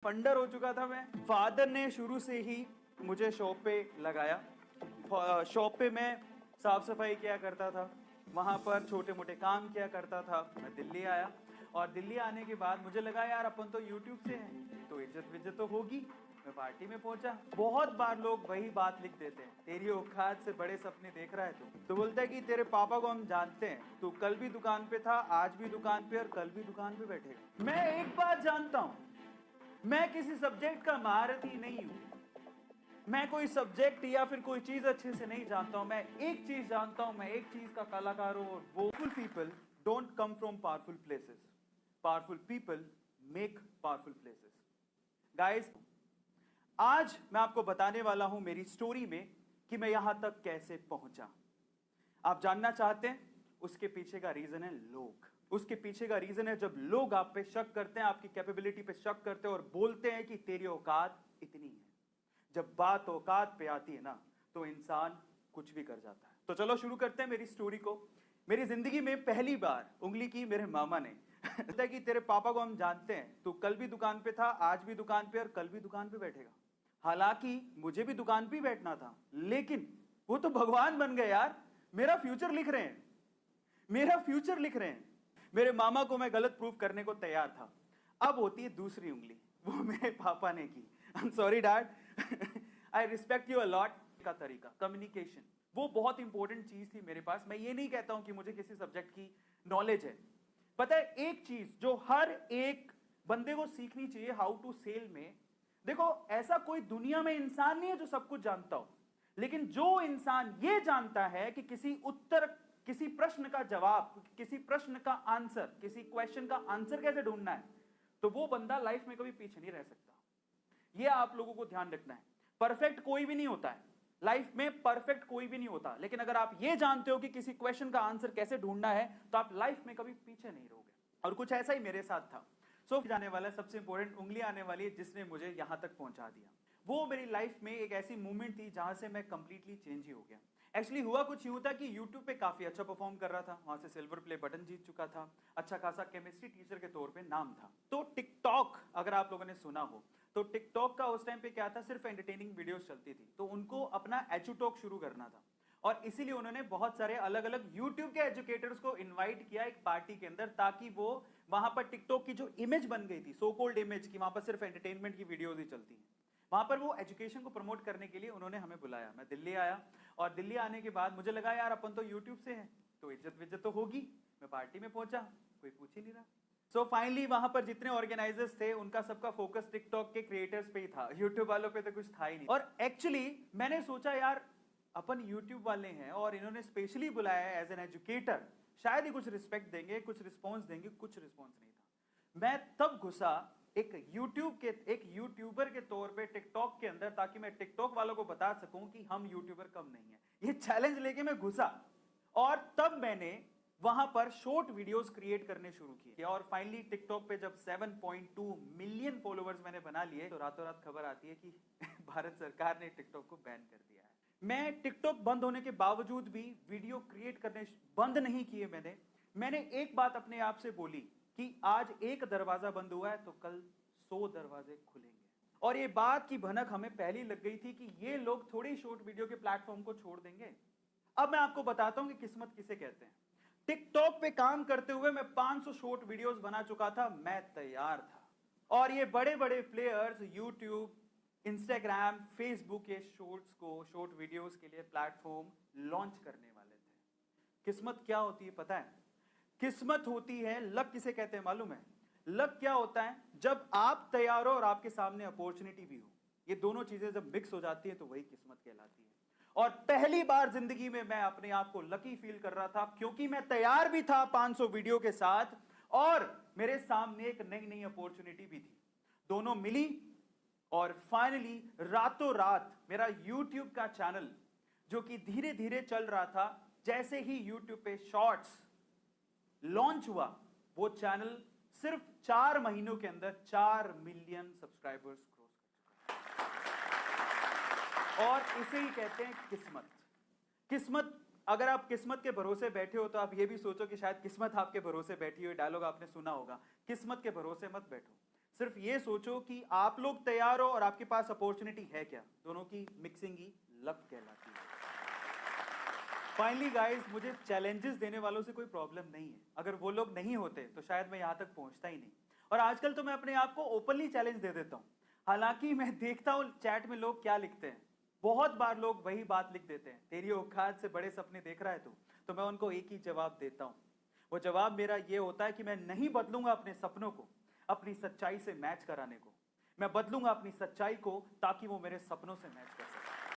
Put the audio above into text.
Funder हो चुका था मैं। फादर ने शुरू से ही मुझे शॉप पे लगाया। शॉप पे मैं साफ सफाई किया करता था, वहाँ पर छोटे मोटे काम किया करता था। मैं दिल्ली आया और दिल्ली आने के बाद मुझे लगा यार अपन तो यूट्यूब से हैं तो इज्जत विज्जत तो होगी। मैं पार्टी में पहुंचा। बहुत बार लोग वही बात लिख देते हैं, तेरी औकात से बड़े सपने देख रहा है तू। तो बोलता है कि तेरे पापा को हम जानते हैं, तू कल भी दुकान पे था, आज भी दुकान पे और कल भी दुकान पे बैठेगा। मैं एक बात जानता हूं, मैं किसी सब्जेक्ट का महारथी नहीं हूं, मैं कोई सब्जेक्ट या फिर कोई चीज अच्छे से नहीं जानता हूं। मैं एक चीज जानता हूं, मैं एक चीज का कलाकार हूं, और वो powerful people don't come from powerful places, powerful people make powerful places. Guys, आज मैं आपको बताने वाला हूं मेरी स्टोरी में कि मैं यहां तक कैसे पहुंचा। आप जानना चाहते हैं? उसके पीछे का रीजन है लोग। उसके पीछे का रीजन है जब लोग आप पे शक करते हैं, आपकी कैपेबिलिटी पे शक करते हैं और बोलते हैं कि तेरी औकात इतनी है। जब बात औकात पे आती है ना, तो इंसान कुछ भी कर जाता है। तो चलो शुरू करते हैं मेरी स्टोरी को। मेरी जिंदगी में पहली बार उंगली की मेरे मामा ने। बोलता है कि तेरे पापा को हम जानते हैं, तू कल भी दुकान पे था, आज भी दुकान पे और कल भी दुकान पे बैठेगा। हालांकि मुझे भी दुकान पे बैठना था, लेकिन वो तो भगवान बन गए यार, मेरा फ्यूचर लिख रहे हैं, मेरा फ्यूचर लिख रहे हैं। मेरे मामा को मैं गलत प्रूफ करने को तैयार था। अब होती है दूसरी उंगली, वो मेरे पापा ने की। I am sorry dad, I respect you a lot. का तरीका, कम्युनिकेशन, वो बहुत इंपॉर्टेंट चीज थी मेरे पास। मैं ये नहीं कहता हूं कि मुझे किसी सब्जेक्ट की नॉलेज है। पता है एक चीज जो हर एक बंदे को सीखनी चाहिए हाउ टू सेल में, देखो ऐसा कोई दुनिया में इंसान नहीं है जो सब कुछ जानता हो, लेकिन जो इंसान ये जानता है कि किसी प्रश्न का जवाब, किसी प्रश्न का आंसर, किसी क्वेश्चन का आंसर कैसे ढूंढना है, तो वो बंदा लाइफ में कभी पीछे नहीं रह सकता। ये आप लोगों को ध्यान रखना है। परफेक्ट कोई भी नहीं होता है लाइफ में, परफेक्ट कोई भी नहीं होता, लेकिन अगर आप ये जानते हो कि किसी क्वेश्चन का आंसर कैसे ढूंढना है, तो आप लाइफ में कभी पीछे नहीं रहोगे। और कुछ ऐसा ही मेरे साथ था। सो जाने वाला सबसे इंपॉर्टेंट उंगली आने वाली है जिसने मुझे यहां तक पहुंचा दिया। वो मेरी लाइफ में एक ऐसी मूवमेंट थी जहां से मैं कंप्लीटली चेंज ही हो गया। एक्चुअली हुआ कुछ यूं था कि YouTube पे काफी अच्छा परफॉर्म कर रहा था, वहां से सिल्वर प्ले बटन जीत चुका था, अच्छा खासा केमिस्ट्री टीचर के तौर पे नाम था। तो टिकटॉक अगर आप लोगों ने सुना हो, तो टिकटॉक का उस टाइम पे क्या था, सिर्फ एंटरटेनिंग वीडियोस चलती थी। तो उनको अपना एजुटॉक शुरू करना था, और इसीलिए उन्होंने बहुत सारे अलग अलग यूट्यूब के एजुकेटर्स को इनवाइट किया एक पार्टी के अंदर, ताकि वो वहां पर टिकटॉक की जो इमेज बन गई थी, सो कॉल्ड इमेज की, वहां पर सिर्फ एंटरटेनमेंट की वीडियोस ही चलती हैं, वहां पर वो एजुकेशन को प्रमोट करने के लिए उन्होंने हमें बुलाया। मैं दिल्ली आया, और दिल्ली आने के बाद मुझे लगा यार अपन तो यूट्यूब से हैं तो इज्जत विज्जत तो होगी। मैं पार्टी में पहुंचा, कोई पूछ ही नहीं रहा। सो फाइनली वहां पर जितने ऑर्गेनाइजर्स थे उनका सबका फोकस टिकटॉक के क्रिएटर्स पे ही था, यूट्यूब वालों पे तो कुछ था ही नहीं। और एक्चुअली मैंने सोचा यार अपन यूट्यूब वाले हैं और इन्होंने स्पेशली बुलाया है एज एन एजुकेटर, शायद ही कुछ रिस्पेक्ट देंगे, कुछ रिस्पॉन्स देंगे। कुछ रिस्पॉन्स नहीं था। मैं तब घुसा एक यूट्यूबर के तौर पे टिकटॉक के अंदर, ताकि मैं टिकटॉक वालों को बता सकूं कि हम यूट्यूबर कम नहीं है। ये चैलेंज लेके मैं घुसा, और तब मैंने वहां पर शॉर्ट वीडियोस क्रिएट करने शुरू किए। और फाइनली टिकटॉक पे जब 7.2 मिलियन फॉलोअर्स मैंने बना लिए, तो रातों रात खबर आती है कि भारत सरकार ने टिकटॉक को बैन कर दिया है। मैं टिकटॉक बंद होने के बावजूद भी वीडियो क्रिएट करने बंद नहीं किए। मैंने एक बात अपने आप से बोली कि आज एक दरवाजा बंद हुआ है तो कल 100 दरवाजे खुलेंगे। और ये बात की भनक हमें पहले लग गई थी कि ये लोग थोड़ी शॉर्ट वीडियो के प्लेटफॉर्म को छोड़ देंगे। अब मैं आपको बताता हूं कि किस्मत किसे कहते हैं। टिकटॉक पे काम करते हुए मैं 500 शॉर्ट वीडियोस बना चुका था, मैं तैयार था। और ये बड़े बड़े प्लेयर्स यूट्यूब, इंस्टाग्राम, फेसबुक, ये शॉर्ट्स को, शॉर्ट वीडियोस के लिए प्लेटफॉर्म लॉन्च करने वाले थे। किस्मत क्या होती है पता है? किस्मत होती है, लक किसे कहते हैं मालूम है? लक क्या होता है? जब आप तैयार हो और आपके सामने अपॉर्चुनिटी भी हो। ये दोनों चीजें जब मिक्स हो जाती है तो वही किस्मत कहलाती है। और पहली बार जिंदगी में मैं अपने आप को लकी फील कर रहा था, क्योंकि मैं तैयार भी था 500 वीडियो के साथ, और मेरे सामने एक नई नई अपॉर्चुनिटी भी थी। दोनों मिली, और फाइनली रातों रात मेरा YouTube का चैनल, जो कि धीरे धीरे चल रहा था, जैसे ही YouTube पे शॉर्ट्स लॉन्च हुआ, वो चैनल सिर्फ 4 महीनों के अंदर 4 मिलियन सब्सक्राइबर्स क्रॉस कर चुका है। और इसे ही कहते हैं किस्मत। किस्मत, अगर आप किस्मत के भरोसे बैठे हो तो आप ये भी सोचो कि शायद किस्मत आपके भरोसे बैठी हो। डायलॉग आपने सुना होगा, किस्मत के भरोसे मत बैठो, सिर्फ ये सोचो कि आप लोग तैयार हो और आपके पास अपॉर्चुनिटी है क्या। दोनों की मिक्सिंग ही लक कहलाती है। फाइनली गाइस, मुझे चैलेंजेस देने वालों से कोई प्रॉब्लम नहीं है। अगर वो लोग नहीं होते तो शायद मैं यहां तक पहुंचता ही नहीं। और आजकल तो मैं अपने आप को ओपनली चैलेंज दे देता हूं। हालांकि मैं देखता हूं चैट में लोग क्या लिखते हैं। बहुत बार लोग वही बात लिख देते हैं, तेरी औकात से बड़े सपने देख रहा है तू। तो मैं उनको एक ही जवाब देता हूं। वो जवाब मेरा ये होता है कि मैं नहीं बदलूंगा अपने सपनों को अपनी सच्चाई से मैच कराने को। मैं बदलूंगा अपनी सच्चाई को ताकि वो मेरे सपनों से मैच कर सके।